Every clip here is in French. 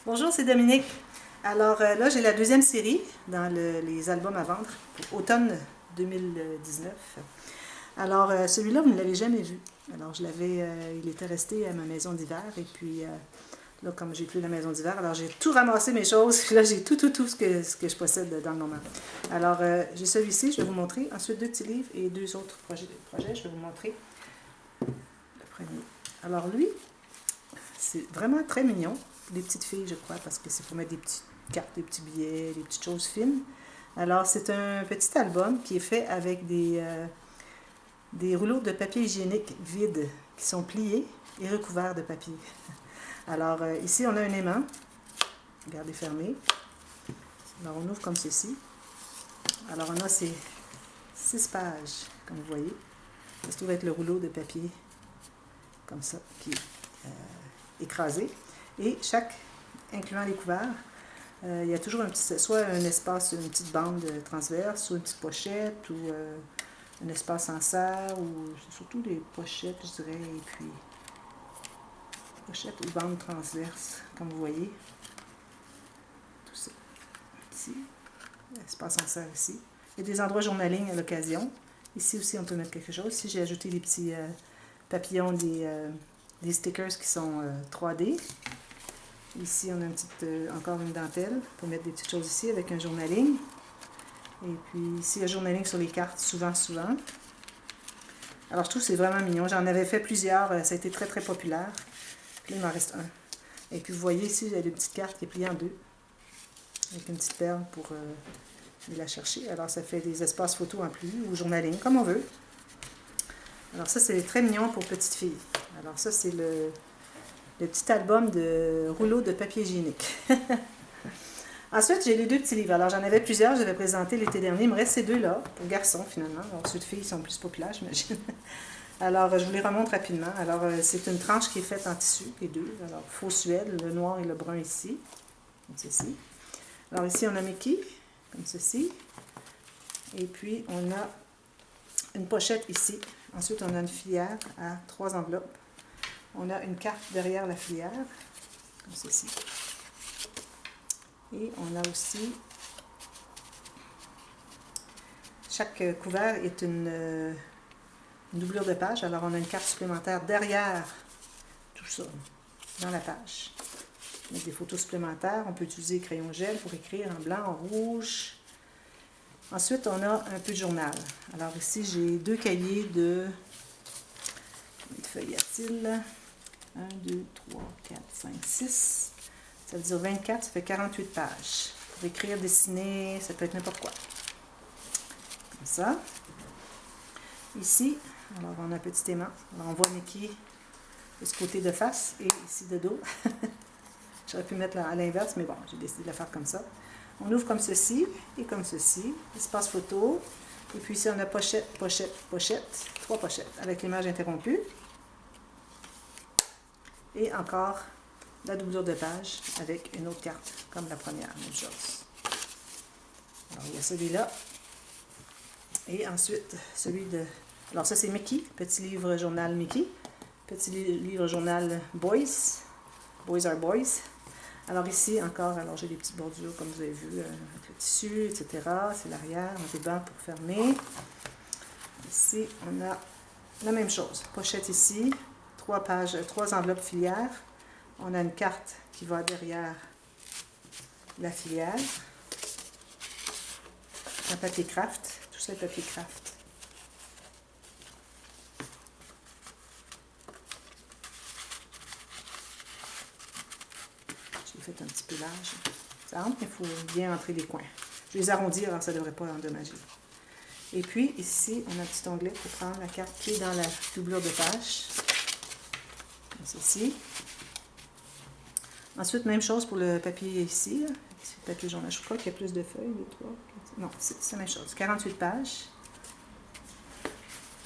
Bonjour, c'est Dominique. Alors là, j'ai la deuxième série dans les albums à vendre pour automne 2019. Alors celui-là, vous ne l'avez jamais vu. Alors il était resté à ma maison d'hiver et puis là, comme j'ai plus la maison d'hiver, alors j'ai tout ramassé mes choses. Puis là, j'ai tout ce que je possède dans le moment. Alors j'ai celui-ci, je vais vous montrer. Ensuite, deux petits livres et deux autres projets. Je vais vous montrer le premier. Alors lui, c'est vraiment très mignon. Des petites filles, je crois, parce que c'est pour mettre des petites cartes, des petits billets, des petites choses fines. Alors, c'est un petit album qui est fait avec des rouleaux de papier hygiénique vides qui sont pliés et recouverts de papier. Alors, ici, on a un aimant. Regardez, fermé. Alors, on ouvre comme ceci. Alors, on a ces 6 pages, comme vous voyez. Ça se trouve être le rouleau de papier, comme ça, qui est écrasé. Et chaque, incluant les couverts, il y a toujours soit un espace, une petite bande transverse, soit une petite pochette, ou un espace en serre, ou surtout les pochettes, je dirais, et puis pochette ou bande transverse, comme vous voyez. Tout ça. Ici, espace en serre ici. Il y a des endroits journaling à l'occasion. Ici aussi, on peut mettre quelque chose. Ici, j'ai ajouté des petits papillons, des stickers qui sont 3D. Ici, on a encore une dentelle pour mettre des petites choses ici avec un journaling. Et puis ici, le journaling sur les cartes, souvent. Alors, je trouve que c'est vraiment mignon. J'en avais fait plusieurs. Ça a été très, très populaire. Puis là, il m'en reste un. Et puis, vous voyez ici, j'ai une petite carte qui est pliée en deux. Avec une petite perle pour la chercher. Alors, ça fait des espaces photos en plus ou journaling, comme on veut. Alors, ça, c'est très mignon pour petites filles. Alors, ça, c'est le petit album de rouleaux de papier hygiénique. Ensuite, j'ai les deux petits livres. Alors, j'en avais plusieurs, je les avais présentés l'été dernier. Il me reste ces deux-là, pour garçons, finalement. Alors, ceux de filles sont plus populaires, j'imagine. Alors, je vous les remontre rapidement. Alors, c'est une tranche qui est faite en tissu, les deux. Alors, faux suède, le noir et le brun ici, comme ceci. Alors, ici, on a Mickey, comme ceci. Et puis, on a une pochette ici. Ensuite, on a une filière à 3 enveloppes. On a une carte derrière la filière, comme ceci. Et on a aussi, chaque couvert est une doublure de page. Alors, on a une carte supplémentaire derrière tout ça, dans la page. Avec des photos supplémentaires. On peut utiliser crayon gel pour écrire en blanc, en rouge. Ensuite, on a un peu de journal. Alors ici, j'ai 2 cahiers de... Combien de feuilles y a-t-il? 1, 2, 3, 4, 5, 6. Ça veut dire 24, ça fait 48 pages. Pour écrire, dessiner, ça peut être n'importe quoi. Comme ça. Ici, alors on a un petit aimant. Alors on voit Mickey de ce côté de face et ici de dos. J'aurais pu mettre à l'inverse, mais bon, j'ai décidé de la faire comme ça. On ouvre comme ceci et comme ceci. Espace photo. Et puis ici, on a pochette, pochette, pochette. 3 pochettes avec l'image interrompue. Et encore la doublure de page avec une autre carte, comme la première, même chose. Alors, il y a celui-là. Et ensuite, celui de... Alors, ça, c'est Mickey, petit livre journal Mickey. Petit livre journal Boys. Boys are Boys. Alors, ici, encore, alors j'ai des petites bordures, comme vous avez vu, avec le tissu, etc. C'est l'arrière, on a des bancs pour fermer. Ici, on a la même chose. Pochette ici, 3 pages, 3 enveloppes filières. On a une carte qui va derrière la filière. Un papier craft. Tout ça est papier craft. J'ai fait un petit peu large. Ça rentre, mais il faut bien entrer les coins. Je vais les arrondir, alors ça ne devrait pas endommager. Et puis, ici, on a un petit onglet pour prendre la carte qui est dans la doublure de page. Comme ceci. Ensuite, même chose pour le papier ici. Ici, le papier journal. Je crois qu'il y a plus de feuilles. 2, 3, 4. Non, c'est la même chose. 48 pages.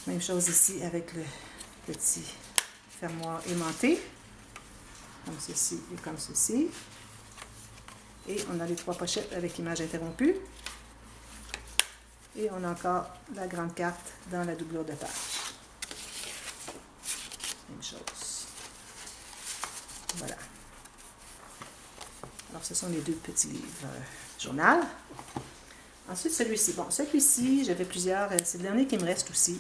Même chose ici avec le petit fermoir aimanté. Comme ceci et comme ceci. Et on a les 3 pochettes avec image interrompue. Et on a encore la grande carte dans la doublure de page. Même chose. Voilà. Alors, ce sont les deux petits livres journal. Ensuite, celui-ci. Bon, celui-ci, j'avais plusieurs. C'est le dernier qui me reste aussi.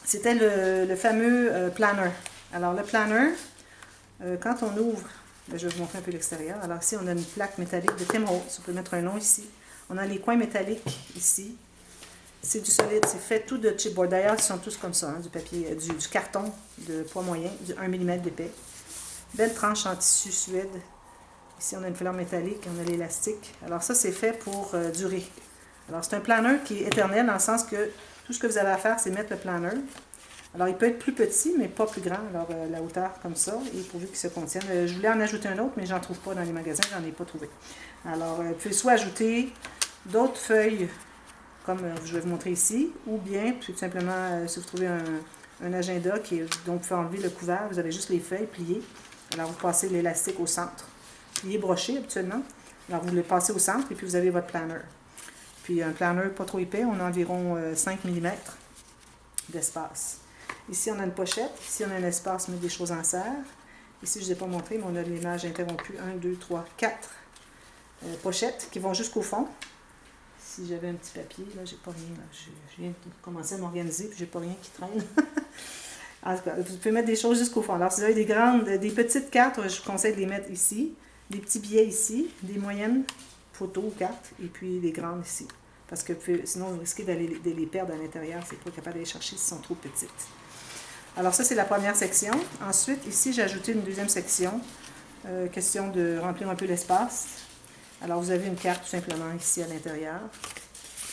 C'était le fameux planner. Alors, le planner, quand on ouvre, je vais vous montrer un peu l'extérieur. Alors, ici, on a une plaque métallique de Tim Holtz. On peut mettre un nom ici. On a les coins métalliques ici. C'est du solide, c'est fait tout de chipboard. D'ailleurs, ils sont tous comme ça, hein, du papier, du carton de poids moyen, du 1 mm d'épais. Belle tranche en tissu suède. Ici, on a une fleur métallique, on a l'élastique. Alors ça, c'est fait pour durer. Alors, c'est un planner qui est éternel dans le sens que tout ce que vous avez à faire, c'est mettre le planner. Alors, il peut être plus petit, mais pas plus grand. Alors, la hauteur comme ça, et pourvu qu'il se contienne. Je voulais en ajouter un autre, mais j'en trouve pas dans les magasins, j'en ai pas trouvé. Alors, vous pouvez soit ajouter d'autres feuilles, comme je vais vous montrer ici, ou bien, tout simplement, si vous trouvez un agenda dont vous pouvez enlever le couvert, vous avez juste les feuilles pliées. Alors, vous passez l'élastique au centre. Plié broché habituellement. Alors, vous le passez au centre et puis vous avez votre planner. Puis, un planner pas trop épais, on a environ 5 mm d'espace. Ici, on a une pochette. Ici, on a un espace, mettre des choses en serre. Ici, je ne vous ai pas montré, mais on a l'image interrompue. 1, 2, 3, 4 pochettes qui vont jusqu'au fond. Si j'avais un petit papier, là, j'ai pas rien. Là. Je viens de commencer à m'organiser, puis j'ai pas rien qui traîne. En tout cas, vous pouvez mettre des choses jusqu'au fond. Alors, si vous avez des petites cartes, je vous conseille de les mettre ici. Des petits billets ici, des moyennes photos ou cartes, et puis des grandes ici. Parce que sinon, vous risquez de les perdre à l'intérieur. C'est pas capable d'aller chercher s'ils sont trop petites. Alors, ça, c'est la première section. Ensuite, ici, j'ai ajouté une deuxième section. Question de remplir un peu l'espace. Alors, vous avez une carte tout simplement ici à l'intérieur.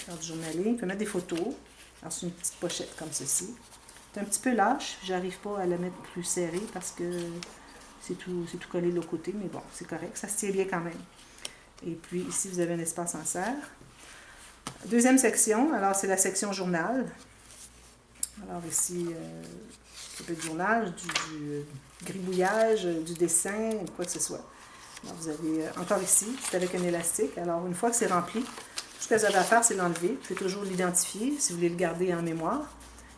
Carte du journaling. Vous pouvez mettre des photos. Alors, c'est une petite pochette comme ceci. C'est un petit peu lâche. J'arrive pas à la mettre plus serrée parce que c'est tout collé de l'autre côté. Mais bon, c'est correct. Ça se tient bien quand même. Et puis, ici, vous avez un espace en serre. Deuxième section. Alors, c'est la section journal. Alors, ici, ça peut être du journal, du gribouillage, du dessin, quoi que ce soit. Alors, vous avez encore ici, c'est avec un élastique. Alors, une fois que c'est rempli, tout ce que vous avez à faire, c'est l'enlever. Vous pouvez toujours l'identifier si vous voulez le garder en mémoire.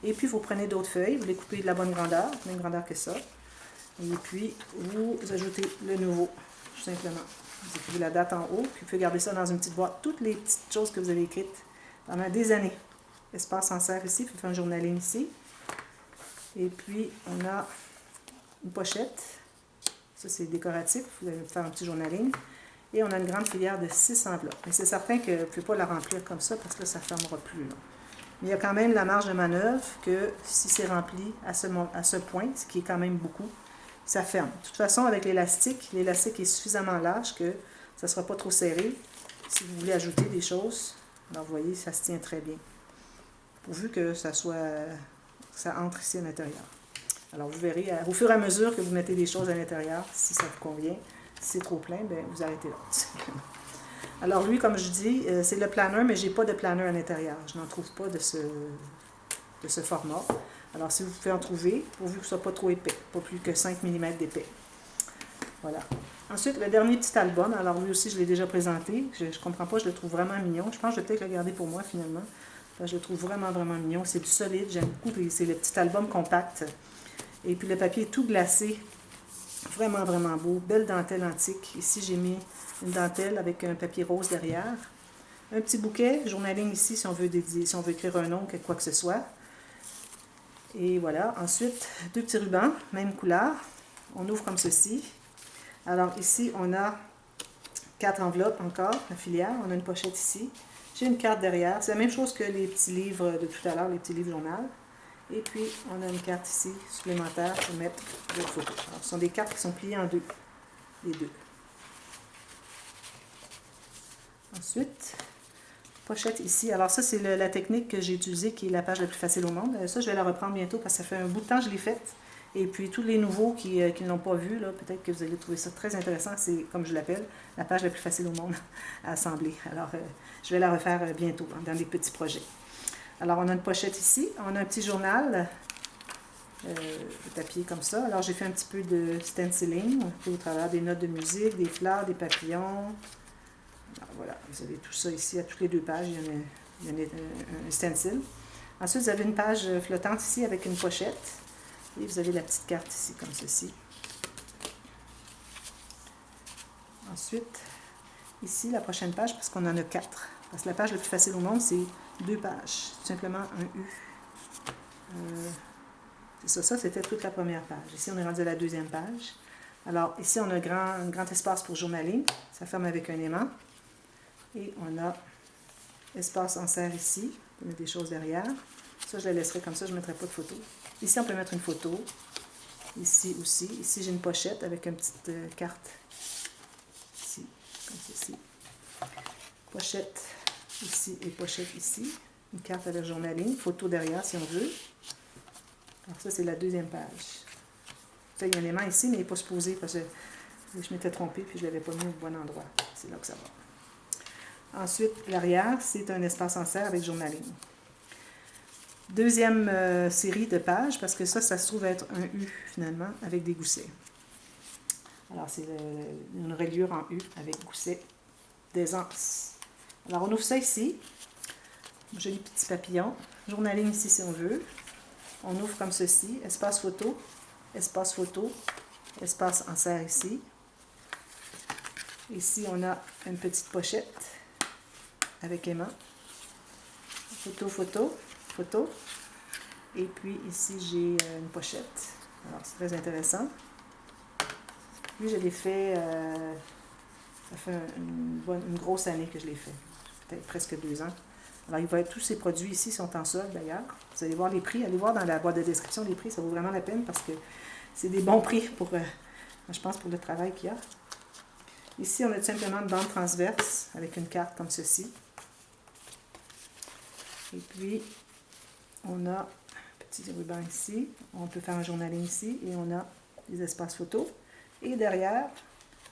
Et puis, vous prenez d'autres feuilles, vous les coupez de la bonne grandeur, même grandeur que ça. Et puis, vous ajoutez le nouveau, tout simplement. Vous écrivez la date en haut, puis vous pouvez garder ça dans une petite boîte. Toutes les petites choses que vous avez écrites pendant des années. Espace en serre ici, vous faites un journaling ici. Et puis, on a une pochette. Ça, c'est décoratif. Vous allez faire un petit journaling. Et on a une grande filière de 6 enveloppes. Mais c'est certain que vous ne pouvez pas la remplir comme ça parce que là, ça ne fermera plus. Là. Mais il y a quand même la marge de manœuvre que si c'est rempli à ce point, ce qui est quand même beaucoup, ça ferme. De toute façon, avec l'élastique est suffisamment large que ça ne sera pas trop serré. Si vous voulez ajouter des choses, alors vous voyez, ça se tient très bien. Pourvu que ça entre ici à l'intérieur. Alors, vous verrez, au fur et à mesure que vous mettez des choses à l'intérieur, si ça vous convient, si c'est trop plein, bien, vous arrêtez là. Alors, lui, comme je dis, c'est le planner, mais je n'ai pas de planner à l'intérieur. Je n'en trouve pas de ce format. Alors, si vous pouvez en trouver, pourvu que ce ne soit pas trop épais, pas plus que 5 mm d'épais. Voilà. Ensuite, le dernier petit album, alors lui aussi, je l'ai déjà présenté. Je ne comprends pas, je le trouve vraiment mignon. Je pense que je vais peut-être le garder pour moi, finalement. Je le trouve vraiment, vraiment mignon. C'est du solide, j'aime beaucoup. C'est le petit album compact. Et puis le papier est tout glacé. Vraiment, vraiment beau. Belle dentelle antique. Ici, j'ai mis une dentelle avec un papier rose derrière. Un petit bouquet, journaling ici si on veut écrire un nom, quoi que ce soit. Et voilà. Ensuite, deux petits rubans, même couleur. On ouvre comme ceci. Alors ici, on a 4 enveloppes encore, la filière. On a une pochette ici. J'ai une carte derrière. C'est la même chose que les petits livres de tout à l'heure, les petits livres journal. Et puis, on a une carte ici, supplémentaire, pour mettre d'autres photos. Alors, ce sont des cartes qui sont pliées en deux, les deux. Ensuite, pochette ici. Alors ça, c'est la technique que j'ai utilisée, qui est la page la plus facile au monde. Ça, je vais la reprendre bientôt, parce que ça fait un bout de temps que je l'ai faite. Et puis, tous les nouveaux qui ne l'ont pas vu, peut-être que vous allez trouver ça très intéressant. C'est, comme je l'appelle, la page la plus facile au monde à assembler. Alors, je vais la refaire bientôt, dans des petits projets. Alors, on a une pochette ici. On a un petit journal de papier comme ça. Alors, j'ai fait un petit peu de stenciling au travers des notes de musique, des fleurs, des papillons. Alors, voilà, vous avez tout ça ici à toutes les 2 pages. Il y en a un stencil. Ensuite, vous avez une page flottante ici avec une pochette. Et vous avez la petite carte ici, comme ceci. Ensuite, ici, la prochaine page, parce qu'on en a 4. Parce que la page la plus facile au monde, c'est 2 pages. Tout simplement un U. C'est ça, c'était toute la première page. Ici, on est rendu à la deuxième page. Alors, ici, on a un grand espace pour journaling. Ça ferme avec un aimant. Et on a espace en serre ici. On met des choses derrière. Ça, je la laisserai comme ça, je ne mettrai pas de photo. Ici, on peut mettre une photo. Ici aussi. Ici, j'ai une pochette avec une petite carte. Ici, comme ceci. Pochette ici et pochette ici. Une carte avec journaling. Photo derrière si on veut. Alors ça, c'est la deuxième page. Ça, il y a un aimant ici, mais il n'est pas supposé parce que je m'étais trompée puis je ne l'avais pas mis au bon endroit. C'est là que ça va. Ensuite, l'arrière, c'est un espace en serre avec journaling. Deuxième série de pages, parce que ça se trouve être un U finalement, avec des goussets. Alors, c'est une reliure en U avec gousset d'aisance. Alors, on ouvre ça ici. Joli petit papillon. Journaling ici si on veut. On ouvre comme ceci. Espace photo, espace en serre ici. Ici, on a une petite pochette avec aimant. Photo. Et puis ici, j'ai une pochette. Alors, c'est très intéressant. Lui, je l'ai fait, ça fait une grosse année que je l'ai fait. Peut-être presque 2 ans. Alors, il va être tous ces produits ici sont en solde d'ailleurs. Vous allez voir les prix. Allez voir dans la boîte de description les prix. Ça vaut vraiment la peine parce que c'est des bons prix pour, je pense, pour le travail qu'il y a. Ici, on a tout simplement une bande transverse avec une carte comme ceci. Et puis, on a un petit ruban ici. On peut faire un journaling ici. Et on a des espaces photos. Et derrière,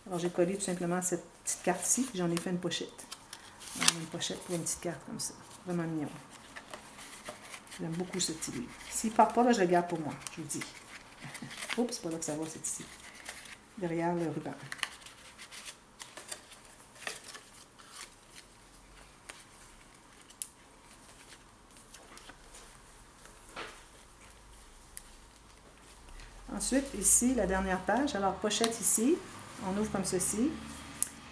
alors j'ai collé tout simplement cette petite carte ici. J'en ai fait une pochette. Alors, une pochette pour une petite carte comme ça. Vraiment mignon. J'aime beaucoup ce petit livre. S'il ne part pas, là, je le garde pour moi. Je vous dis. Oups, c'est pas là que ça va, c'est ici. Derrière le ruban. Ensuite, ici, la dernière page. Alors, pochette ici. On ouvre comme ceci.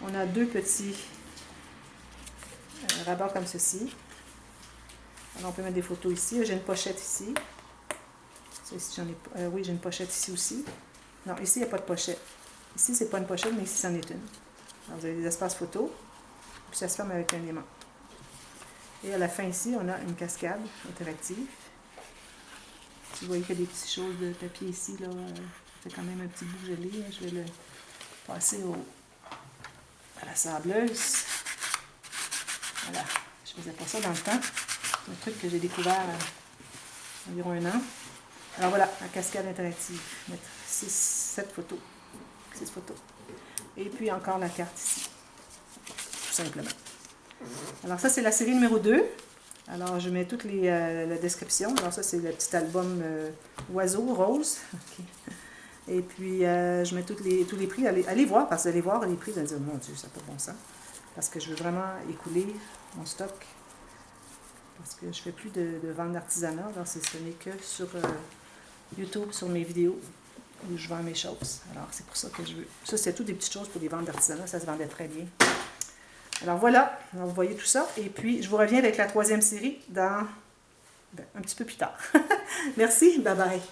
On a 2 petits rabats comme ceci. Alors, on peut mettre des photos ici. J'ai une pochette ici. Ça, ici oui, j'ai une pochette ici aussi. Non, ici, il n'y a pas de pochette. Ici, c'est pas une pochette, mais ici, c'en est une. Alors, vous avez des espaces photos. Puis, ça se ferme avec un aimant. Et à la fin, ici, on a une cascade interactive. Vous voyez qu'il y a des petites choses de papier ici, là. Ça fait quand même un petit bout gelé. Je vais le passer à la sableuse. Voilà. Je faisais pas ça dans le temps. C'est un truc que j'ai découvert environ 1 an. Alors voilà, la cascade interactive. Mettre 7 photos. 6 photos. Et puis encore la carte ici. Tout simplement. Alors ça, c'est la série numéro 2. Alors, je mets toutes la description. Alors, ça, c'est le petit album Oiseau rose. Okay. Et puis, je mets tous les prix. Allez voir, parce que allez voir les prix, vous allez dire, mon Dieu, ça n'a pas de bon sens. Parce que je veux vraiment écouler mon stock. Parce que je ne fais plus de vente d'artisanat. Alors, ce n'est que sur YouTube, sur mes vidéos, où je vends mes choses. Alors, c'est pour ça que je veux. Ça, c'est toutes des petites choses pour les ventes d'artisanat. Ça se vendait très bien. Alors voilà, vous voyez tout ça. Et puis, je vous reviens avec la 3e série un petit peu plus tard. Merci, bye bye.